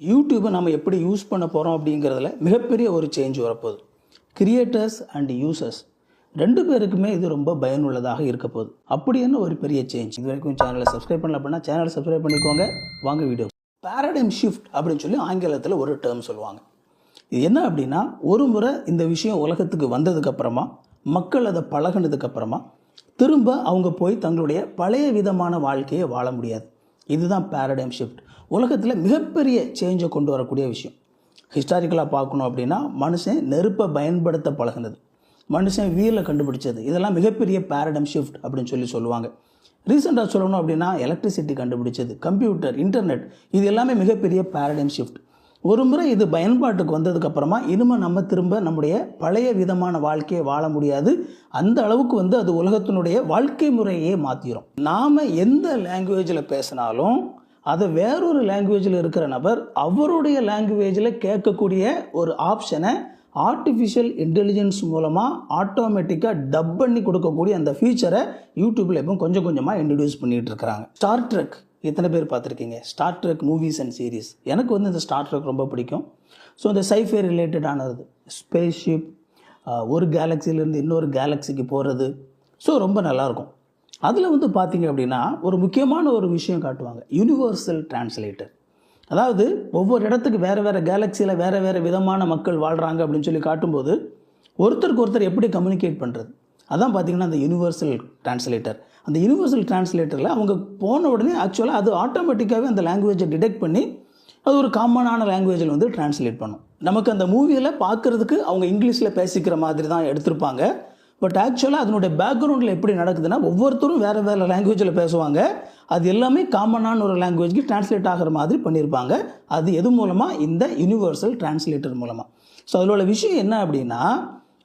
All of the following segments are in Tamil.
யூடியூபை நம்ம எப்படி யூஸ் பண்ண போகிறோம் அப்படிங்கிறதுல மிகப்பெரிய ஒரு சேஞ்ச் வரப்போகுது. கிரியேட்டர்ஸ் அண்ட் யூசர்ஸ் ரெண்டு பேருக்குமே இது ரொம்ப பயனுள்ளதாக இருக்க போகுது. அப்படி என்ன ஒரு பெரிய சேஞ்ச். இது வரைக்கும் சேனலை சப்ஸ்கிரைப் பண்ணல அப்படின்னா சேனலை சப்ஸ்கிரைப் பண்ணிக்கோங்க. வாங்க வீடியோ. பேரடைம் ஷிஃப்ட் அப்படின்னு சொல்லி ஆங்கிலத்தில் ஒரு டேர்ம் சொல்லுவாங்க. இது என்ன அப்படின்னா, ஒரு முறை இந்த விஷயம் உலகத்துக்கு வந்ததுக்கப்புறமா மக்கள் அதை பழகினதுக்கப்புறமா திரும்ப அவங்க போய் தங்களுடைய பழைய விதமான வாழ்க்கையை வாழ முடியாது. இதுதான் பேரடைம் ஷிஃப்ட். உலகத்தில் மிகப்பெரிய சேஞ்சை கொண்டு வரக்கூடிய விஷயம். ஹிஸ்டாரிக்கலாக பார்க்கணும் அப்படின்னா, மனுஷன் நெருப்பை பயன்படுத்த பழகினது, மனுஷன் வீலை கண்டுபிடிச்சது, இதெல்லாம் மிகப்பெரிய பேரடைம் ஷிஃப்ட் அப்படின்னு சொல்லுவாங்க. ரீசெண்டாக சொல்லணும் அப்படின்னா, எலக்ட்ரிசிட்டி கண்டுபிடிச்சது, கம்ப்யூட்டர், இன்டர்நெட், இது எல்லாமே மிகப்பெரிய பேரடைம் ஷிஃப்ட். ஒரு முறை இது பயன்பாட்டுக்கு வந்ததுக்கப்புறமா இனிமேல் நம்ம திரும்ப நம்முடைய பழைய விதமான வாழ்க்கையை வாழ முடியாது. அந்த அளவுக்கு அது உலகத்தினுடைய வாழ்க்கை முறையே மாற்றிடும். நாம் எந்த லாங்குவேஜில் பேசினாலும் அதை வேறொரு லாங்குவேஜில் இருக்கிற நபர் அவருடைய லாங்குவேஜில் கேட்கக்கூடிய ஒரு ஆப்ஷனை ஆர்டிஃபிஷியல் இன்டெலிஜென்ஸ் மூலமாக ஆட்டோமேட்டிக்காக டப் பண்ணி கொடுக்கக்கூடிய அந்த ஃபீச்சரை யூடியூப்பில் இப்போ கொஞ்சம் கொஞ்சமாக இன்ட்ரடியூஸ் பண்ணிகிட்டு இருக்கிறாங்க. ஸ்டார் ட்ரெக் எத்தனை பேர் பார்த்துருக்கீங்க? Star trek movies and series. எனக்கு இந்த ஸ்டார் ட்ரெக் ரொம்ப பிடிக்கும். ஸோ இந்த சைஃபை ரிலேட்டடானது, ஸ்பேஸ் ஷிப், ஒரு கேலக்சிலேருந்து இன்னொரு கேலக்சிக்கு போகிறது, ஸோ ரொம்ப நல்லாயிருக்கும். அதில் பார்த்தீங்க அப்படின்னா ஒரு முக்கியமான ஒரு விஷயம் காட்டுவாங்க, யூனிவர்சல் டிரான்ஸ்லேட்டர். அதாவது ஒவ்வொரு இடத்துக்கு வேறு வேறு கேலக்சியில் வேறு வேறு விதமான மக்கள் வாழ்கிறாங்க அப்படின்னு சொல்லி காட்டும்போது ஒருத்தருக்கு ஒருத்தர் எப்படி கம்யூனிகேட் பண்ணுறது, அதான் பார்த்தீங்கன்னா அந்த யூனிவர்சல் டிரான்ஸ்லேட்டர். அந்த யூனிவர்சல் டிரான்ஸ்லேட்டரில் அவங்க போன உடனே ஆக்சுவலாக அது ஆட்டோமேட்டிக்காகவே அந்த லாங்குவேஜை டிடெக்ட் பண்ணி அது ஒரு காமனான லாங்குவேஜில் டிரான்ஸ்லேட் பண்ணும். நமக்கு அந்த மூவியில் பார்க்குறதுக்கு அவங்க இங்கிலீஷில் பேசிக்கிற மாதிரி தான் எடுத்திருப்பாங்க. பட் ஆக்சுவலாக அதனுடைய பேக்ரவுண்டில் எப்படி நடக்குதுன்னா, ஒவ்வொருத்தரும் வேறு வேறு லாங்குவேஜில் பேசுவாங்க. அது எல்லாமே காமனான ஒரு லாங்குவேஜ்க்கு டிரான்ஸ்லேட் ஆகிற மாதிரி பண்ணியிருப்பாங்க. அது எது மூலமாக? இந்த யூனிவர்சல் டிரான்ஸ்லேட்டர் மூலமாக. ஸோ அதோட விஷயம் என்ன அப்படின்னா,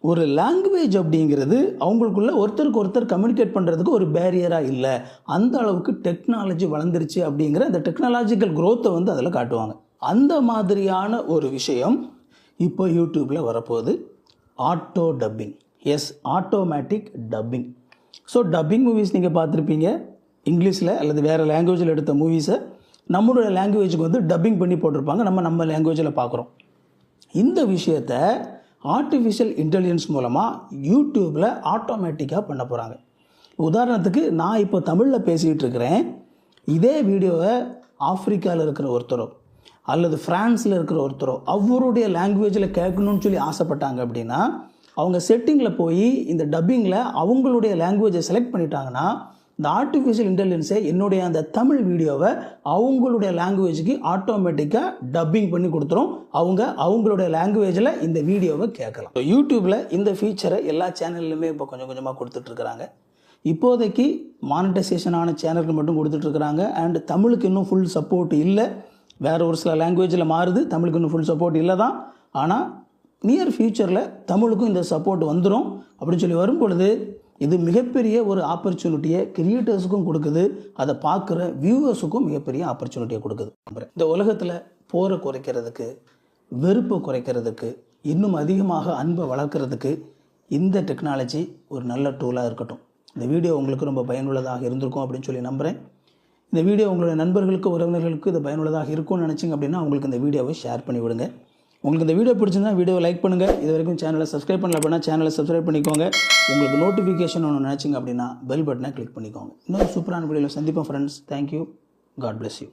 ஒரு லாங்குவேஜ் அப்படிங்கிறது அவங்களுக்குள்ள ஒருத்தருக்கு ஒருத்தர் கம்யூனிகேட் பண்ணுறதுக்கு ஒரு பேரியராக இல்லை. அந்த அளவுக்கு டெக்னாலஜி வளர்ந்துருச்சு அப்படிங்கிற அந்த டெக்னாலஜிக்கல் க்ரோத்தை அதில் காட்டுவாங்க. அந்த மாதிரியான ஒரு விஷயம் இப்போ யூடியூப்பில் வரப்போகுது. Auto dubbing. Yes, automatic dubbing. So dubbing movies நீங்கள் பார்த்துருப்பீங்க. இங்கிலீஷில் அல்லது வேறு லாங்குவேஜில் எடுத்த மூவிஸை நம்மளுடைய லாங்குவேஜுக்கு டப்பிங் பண்ணி போட்டிருப்பாங்க. நம்ம லாங்குவேஜில் பார்க்குறோம். இந்த விஷயத்தை ஆர்டிஃபிஷியல் இன்டெலிஜென்ஸ் மூலமாக யூடியூப்பில் ஆட்டோமேட்டிக்காக பண்ண போகிறாங்க. உதாரணத்துக்கு நான் இப்போ தமிழில் பேசிகிட்டு இருக்கிறேன். இதே வீடியோவை ஆஃப்ரிக்காவில் இருக்கிற ஒருத்தரோ அல்லது ஃப்ரான்ஸில் இருக்கிற ஒருத்தரோ அவருடைய லாங்குவேஜில் கேட்கணும்னு சொல்லி ஆசைப்பட்டாங்க அப்படின்னா, அவங்க செட்டிங்கில் போய் இந்த டப்பிங்கில் அவங்களுடைய லாங்குவேஜை செலக்ட் பண்ணிட்டாங்கன்னா, இந்த ஆர்டிஃபிஷியல் இன்டெலிஜென்ஸை என்னுடைய அந்த தமிழ் வீடியோவை அவங்களுடைய லாங்குவேஜுக்கு ஆட்டோமேட்டிக்காக டப்பிங் பண்ணி கொடுத்துரும். அவங்களுடைய லாங்குவேஜில் இந்த வீடியோவை கேட்கலாம். யூடியூப்பில் இந்த ஃபீச்சரை எல்லா சேனல்லையுமே இப்போ கொஞ்சம் கொஞ்சமாக கொடுத்துட்ருக்குறாங்க. இப்போதைக்கு மானிட்டைசேஷனான சேனலுக்கு மட்டும் கொடுத்துட்ருக்குறாங்க. அண்ட் தமிழுக்கு இன்னும் ஃபுல் சப்போர்ட் இல்லை. வேறு ஒரு சில லாங்குவேஜில் மாறுது, தமிழுக்கு இன்னும் ஃபுல் சப்போர்ட் இல்லை தான். ஆனால் நியர் ஃபியூச்சரில் தமிழுக்கும் இந்த சப்போர்ட் வந்துடும். அப்படின்னு சொல்லி வரும் பொழுது இது மிகப்பெரிய ஒரு ஆப்பர்ச்சுனிட்டியை கிரியேட்டர்ஸுக்கும் கொடுக்குது, அதை பார்க்குற வியூவர்ஸுக்கும் மிகப்பெரிய ஆப்பர்ச்சுனிட்டியை கொடுக்குது. இந்த உலகத்தில் போரை குறைக்கிறதுக்கு, வெறுப்பை குறைக்கிறதுக்கு, இன்னும் அதிகமாக அன்பை வளர்க்குறதுக்கு இந்த டெக்னாலஜி ஒரு நல்ல டூலாக இருக்கட்டும். இந்த வீடியோ உங்களுக்கு ரொம்ப பயனுள்ளதாக இருந்திருக்கும் அப்படின்னு சொல்லி நம்புகிறேன். இந்த வீடியோ உங்களுடைய நண்பர்களுக்கு, உறவினர்களுக்கு இது பயனுள்ளதாக இருக்கும்னு நினச்சிங்க அப்படின்னா உங்களுக்கு இந்த வீடியோவை ஷேர் பண்ணி விடுங்க. உங்களுக்கு இந்த வீடியோ பிடிச்சிருந்தா வீடியோவை லைக் பண்ணுங்கள். இது வரைக்கும் சேனலை சப்ஸ்கிரைப் பண்ணல அப்படின்னா சேனலை சப்ஸ்கிரைப் பண்ணிக்கோங்க. உங்களுக்கு நோட்டிஃபிகேஷன் ஒன்று நினச்சிங்க அப்படின்னா பெல் பட்டனை கிளிக் பண்ணிக்கோங்க. இன்னொரு சூப்பரான வீடியோவில் சந்திப்போம் friends. Thank you. God bless you.